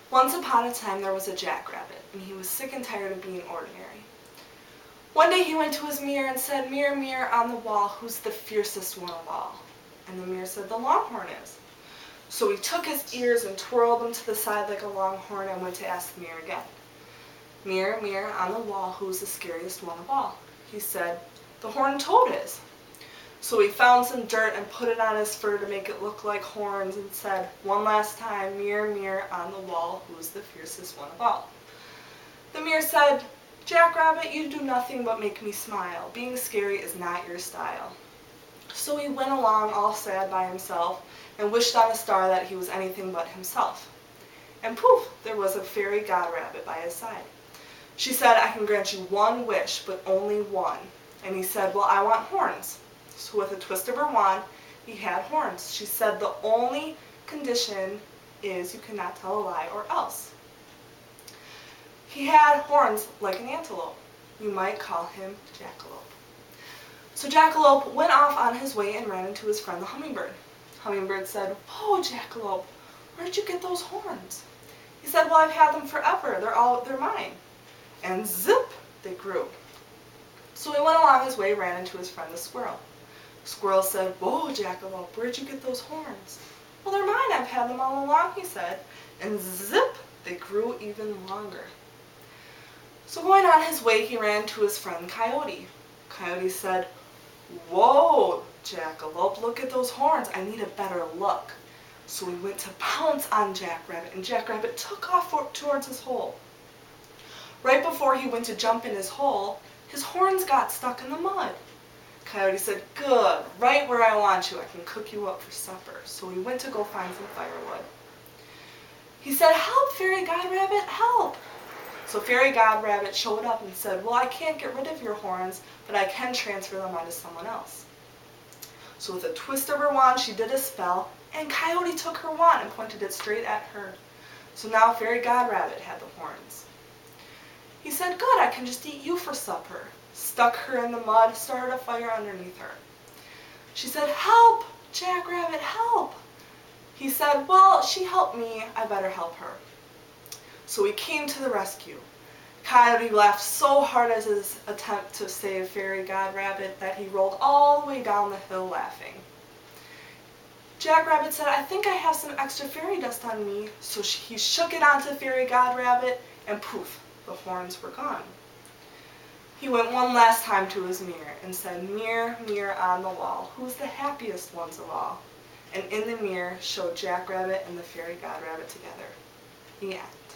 Once upon a time there was a jackrabbit, and he was sick and tired of being ordinary. One day he went to his mirror and said, "Mirror, mirror on the wall, who's the fiercest one of all?" And the mirror said, "The longhorn is." So he took his ears and twirled them to the side like a longhorn and went to ask the mirror again. "Mirror, mirror on the wall, who's the scariest one of all?" He said, "The horned toad is." So he found some dirt and put it on his fur to make it look like horns and said, one last time, "Mirror, mirror on the wall, who's the fiercest one of all?" The mirror said, "Jackrabbit, you do nothing but make me smile. Being scary is not your style." So he went along all sad by himself and wished on a star that he was anything but himself. And poof, there was a fairy god-rabbit by his side. She said, "I can grant you one wish, but only one." And he said, "Well, I want horns." So with a twist of her wand, he had horns. She said, "The only condition is you cannot tell a lie or else." He had horns like an antelope. You might call him Jackalope. So Jackalope went off on his way and ran into his friend the hummingbird. Hummingbird said, "Whoa, Jackalope, where'd you get those horns?" He said, "Well, I've had them forever. They're mine." And zip, they grew. So he went along his way, ran into his friend the squirrel. Squirrel said, "Whoa, Jackalope, where'd you get those horns?" "Well, they're mine. I've had them all along," he said. And zip, they grew even longer. So going on his way, he ran to his friend Coyote. Coyote said, "Whoa, Jackalope, look at those horns. I need a better look." So he went to pounce on Jackrabbit, and Jackrabbit took off towards his hole. Right before he went to jump in his hole, his horns got stuck in the mud. Coyote said, "Good, right where I want you. I can cook you up for supper." So he went to go find some firewood. He said, "Help, Fairy Godrabbit, help!" So Fairy Godrabbit showed up and said, "Well, I can't get rid of your horns, but I can transfer them onto someone else." So with a twist of her wand, she did a spell, and Coyote took her wand and pointed it straight at her. So now Fairy Godrabbit had the horns. He said, "Good, I can just eat you for supper." Stuck her in the mud, started a fire underneath her. She said, "Help, Jackrabbit, help!" He said, "Well, she helped me, I better help her." So he came to the rescue. Coyote laughed so hard at his attempt to save Fairy Godrabbit that he rolled all the way down the hill laughing. Jackrabbit said, "I think I have some extra fairy dust on me." So he shook it onto Fairy Godrabbit, and poof, the horns were gone. He went one last time to his mirror and said, "Mirror, mirror on the wall, who's the happiest ones of all?" And in the mirror showed Jackrabbit and the Fairy Godrabbit together. The end.